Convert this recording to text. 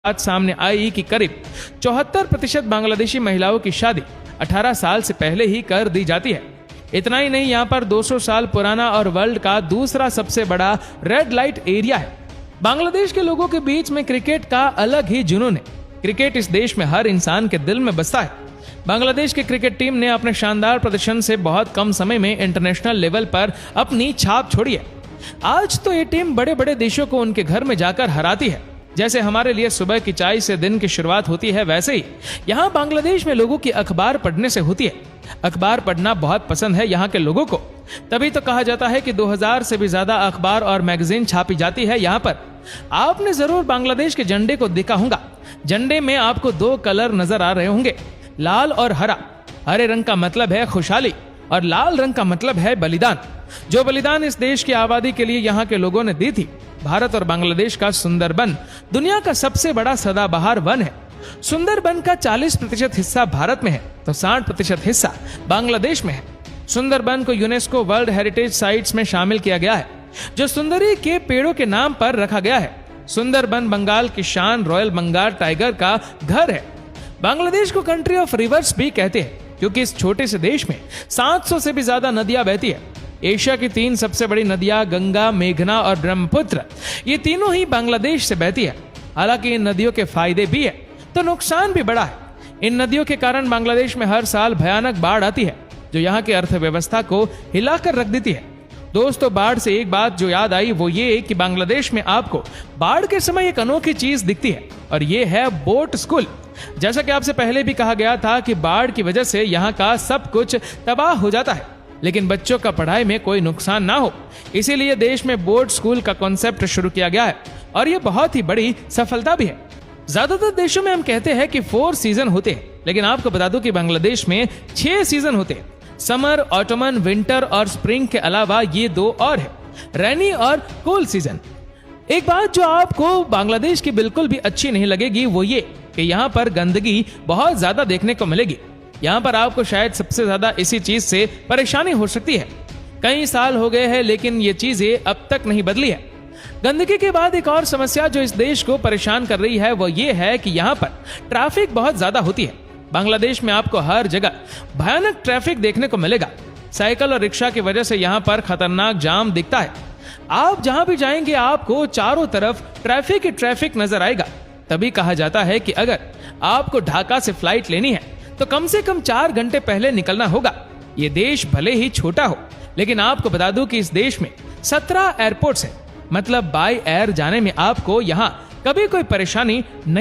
बात सामने आई कि करीब 74% बांग्लादेशी महिलाओं की शादी 18 साल से पहले ही कर दी जाती है। इतना ही नहीं, यहाँ पर 200 साल पुराना और वर्ल्ड का दूसरा सबसे बड़ा रेड लाइट एरिया है। बांग्लादेश के लोगों के बीच में क्रिकेट का अलग ही जुनून है। क्रिकेट इस देश में हर इंसान के दिल में बसता है। बांग्लादेश की क्रिकेट टीम ने अपने शानदार प्रदर्शन से बहुत कम समय में इंटरनेशनल लेवल पर अपनी छाप छोड़ी है। आज तो ये टीम बड़े बड़े देशों को उनके घर में जाकर हराती है। जैसे हमारे लिए सुबह की चाय से दिन की शुरुआत होती है, वैसे ही यहाँ बांग्लादेश में लोगों की अखबार पढ़ने से होती है। अखबार पढ़ना बहुत पसंद है यहाँ के लोगों को, तभी तो कहा जाता है कि 2000 से भी ज्यादा अखबार और मैगजीन छापी जाती है यहाँ पर। आपने जरूर बांग्लादेश के झंडे को देखा होगा। झंडे में आपको 2 कलर नजर आ रहे होंगे, लाल और हरा। हरे रंग का मतलब है खुशहाली और लाल रंग का मतलब है बलिदान। जो बलिदान इस देश की आबादी के लिए यहाँ के लोगों ने दी थी। भारत और बांग्लादेश का सुंदरबन दुनिया का सबसे बड़ा सदाबहार वन है। सुंदरबन का 40% हिस्सा भारत में है तो 60% हिस्सा बांग्लादेश में है। सुंदरबन को यूनेस्को वर्ल्ड हेरिटेज साइट्स में शामिल किया गया है, जो सुंदरी के पेड़ों के नाम पर रखा गया है। सुंदरबन बंगाल की शान रॉयल बंगाल टाइगर का घर है। बांग्लादेश को कंट्री ऑफ रिवर्स भी कहते हैं, क्योंकि इस छोटे से देश में 700 से भी ज्यादा नदियां बहती है। एशिया की 3 सबसे बड़ी नदियां गंगा, मेघना और ब्रह्मपुत्र, ये तीनों ही बांग्लादेश से बहती है। हालांकि इन नदियों के फायदे भी है तो नुकसान भी बड़ा है। इन नदियों के कारण बांग्लादेश में हर साल भयानक बाढ़ आती है, जो यहाँ की अर्थव्यवस्था को हिलाकर रख देती है। दोस्तों, बाढ़ से एक बात जो याद आई वो ये कि बांग्लादेश में आपको बाढ़ के समय एक अनोखी चीज दिखती है, और ये है बोट स्कूल। जैसा कि आपसे पहले भी कहा गया था कि बाढ़ की वजह से यहाँ का सब कुछ तबाह हो जाता है, लेकिन बच्चों का पढ़ाई में कोई नुकसान ना हो, इसीलिए देश में बोर्ड स्कूल का कॉन्सेप्ट शुरू किया गया है, और ये बहुत ही बड़ी सफलता भी है। ज्यादातर देशों में हम कहते हैं कि 4 सीजन होते हैं, लेकिन आपको बता दूं कि बांग्लादेश में 6 सीजन होते हैं। समर, ऑटोमन, विंटर और स्प्रिंग के अलावा ये 2 और है, रेनी और कूल सीजन। एक बात जो आपको बांग्लादेश की बिल्कुल भी अच्छी नहीं लगेगी वो ये कि यहाँ पर गंदगी बहुत ज्यादा देखने को मिलेगी। यहाँ पर आपको शायद सबसे ज्यादा इसी चीज से परेशानी हो सकती है। कई साल हो गए हैं लेकिन ये चीजें अब तक नहीं बदली है। गंदगी के बाद एक और समस्या जो इस देश को परेशान कर रही है वो ये है कि यहाँ पर ट्रैफिक बहुत ज्यादा होती है। बांग्लादेश में आपको हर जगह भयानक ट्रैफिक देखने को मिलेगा। साइकिल और रिक्शा की वजह से यहाँ पर खतरनाक जाम दिखता है। आप जहां भी जाएंगे आपको चारों तरफ ट्रैफिक ही ट्रैफिक नजर आएगा। तभी कहा जाता है कि अगर आपको ढाका से फ्लाइट लेनी है तो कम से कम 4 घंटे पहले निकलना होगा। ये देश भले ही छोटा हो, लेकिन आपको बता दूं कि इस देश में 17 एयरपोर्ट्स हैं। मतलब बाय एयर जाने में आपको यहाँ कभी कोई परेशानी नहीं